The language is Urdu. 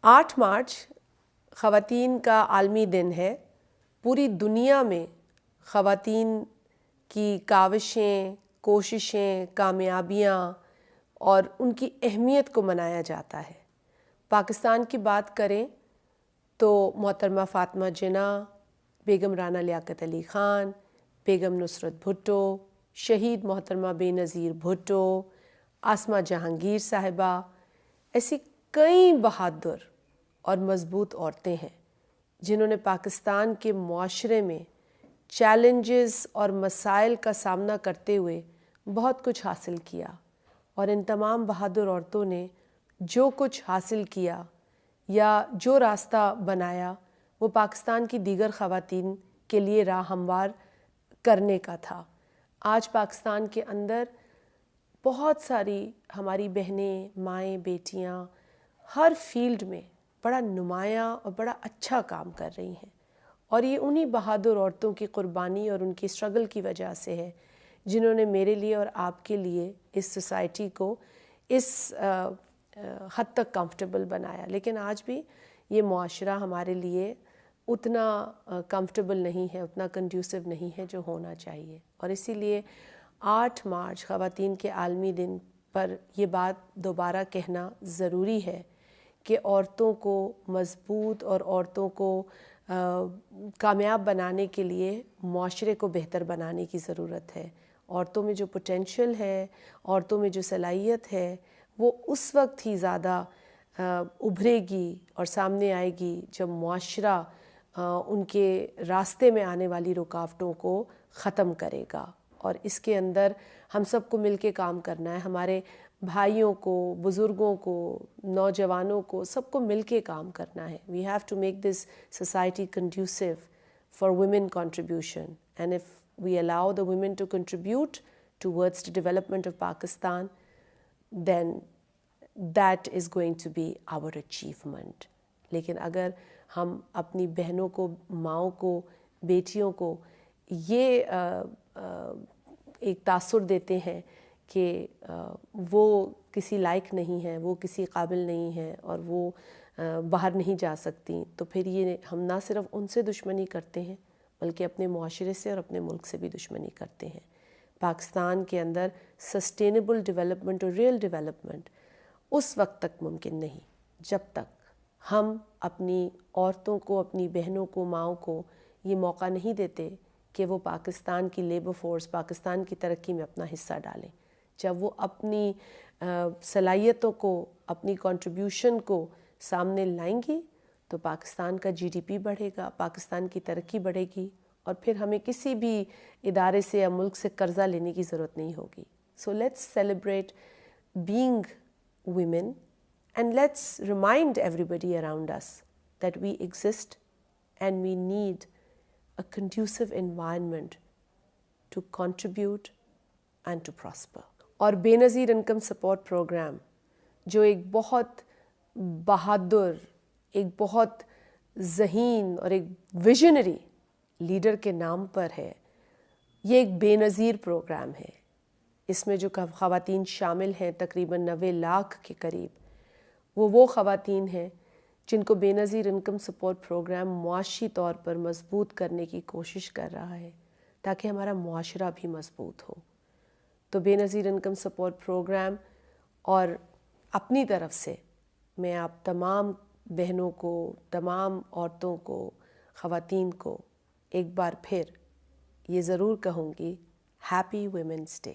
8 مارچ خواتین کا عالمی دن ہے۔ پوری دنیا میں خواتین کی کاوشیں، کوششیں، کامیابیاں اور ان کی اہمیت کو منایا جاتا ہے۔ پاکستان کی بات کریں تو محترمہ فاطمہ جناح، بیگم رانا لیاقت علی خان، بیگم نصرت بھٹو، شہید محترمہ بے نظیر بھٹو، آسمہ جہانگیر صاحبہ، ایسی کئی بہادر اور مضبوط عورتیں ہیں جنہوں نے پاکستان کے معاشرے میں چیلنجز اور مسائل کا سامنا کرتے ہوئے بہت کچھ حاصل کیا، اور ان تمام بہادر عورتوں نے جو کچھ حاصل کیا یا جو راستہ بنایا وہ پاکستان کی دیگر خواتین کے لیے راہ ہموار کرنے کا تھا۔ آج پاکستان کے اندر بہت ساری ہماری بہنیں، مائیں، بیٹیاں ہر فیلڈ میں بڑا نمایاں اور بڑا اچھا کام کر رہی ہیں، اور یہ انہی بہادر عورتوں کی قربانی اور ان کی اسٹرگل کی وجہ سے ہے جنہوں نے میرے لیے اور آپ کے لیے اس سوسائٹی کو اس حد تک کمفرٹیبل بنایا۔ لیکن آج بھی یہ معاشرہ ہمارے لیے اتنا کمفرٹیبل نہیں ہے، اتنا کنڈیوسو نہیں ہے جو ہونا چاہیے، اور اسی لیے 8 مارچ خواتین کے عالمی دن پر یہ بات دوبارہ کہنا ضروری ہے کہ عورتوں کو مضبوط اور عورتوں کو کامیاب بنانے کے لیے معاشرے کو بہتر بنانے کی ضرورت ہے۔ عورتوں میں جو پوٹینشیل ہے، عورتوں میں جو صلاحیت ہے، وہ اس وقت ہی زیادہ ابھرے گی اور سامنے آئے گی جب معاشرہ ان کے راستے میں آنے والی رکاوٹوں کو ختم کرے گا، اور اس کے اندر ہم سب کو مل کے کام کرنا ہے۔ ہمارے بھائیوں کو، بزرگوں کو، نوجوانوں کو، سب کو مل کے کام کرنا ہے۔ We have to make this society conducive for women contribution, and if we allow the women to contribute towards the development of Pakistan, then that is going to be our achievement. لیکن اگر ہم اپنی بہنوں کو، ماؤں کو، بیٹیوں کو یہ ایک تاثر دیتے ہیں کہ وہ کسی لائق نہیں ہے، وہ کسی قابل نہیں ہے اور وہ باہر نہیں جا سکتی، تو پھر یہ ہم نہ صرف ان سے دشمنی کرتے ہیں بلکہ اپنے معاشرے سے اور اپنے ملک سے بھی دشمنی کرتے ہیں۔ پاکستان کے اندر سسٹینیبل ڈیولپمنٹ اور ریئل ڈیولپمنٹ اس وقت تک ممکن نہیں جب تک ہم اپنی عورتوں کو، اپنی بہنوں کو، ماؤں کو یہ موقع نہیں دیتے کہ وہ پاکستان کی لیبر فورس، پاکستان کی ترقی میں اپنا حصہ ڈالیں۔ جب وہ اپنی صلاحیتوں کو، اپنی کنٹریبیوشن کو سامنے لائیں گی تو پاکستان کا GDP بڑھے گا، پاکستان کی ترقی بڑھے گی، اور پھر ہمیں کسی بھی ادارے سے یا ملک سے قرضہ لینے کی ضرورت نہیں ہوگی۔ So let's celebrate being women, and let's remind everybody around us that we exist and we need a conducive environment to contribute and to prosper. اور بے نظیر انکم سپورٹ پروگرام جو ایک بہت بہادر، ایک بہت ذہین اور ایک ویژنری لیڈر کے نام پر ہے، یہ ایک بے نظیر پروگرام ہے۔ اس میں جو خواتین شامل ہیں تقریباً 90 لاکھ کے قریب، وہ خواتین ہیں جن کو بے نظیر انکم سپورٹ پروگرام معاشی طور پر مضبوط کرنے کی کوشش کر رہا ہے تاکہ ہمارا معاشرہ بھی مضبوط ہو۔ تو بے نظیر انکم سپورٹ پروگرام اور اپنی طرف سے میں آپ تمام بہنوں کو، تمام عورتوں کو، خواتین کو ایک بار پھر یہ ضرور کہوں گی، ہیپی ویمنس ڈے۔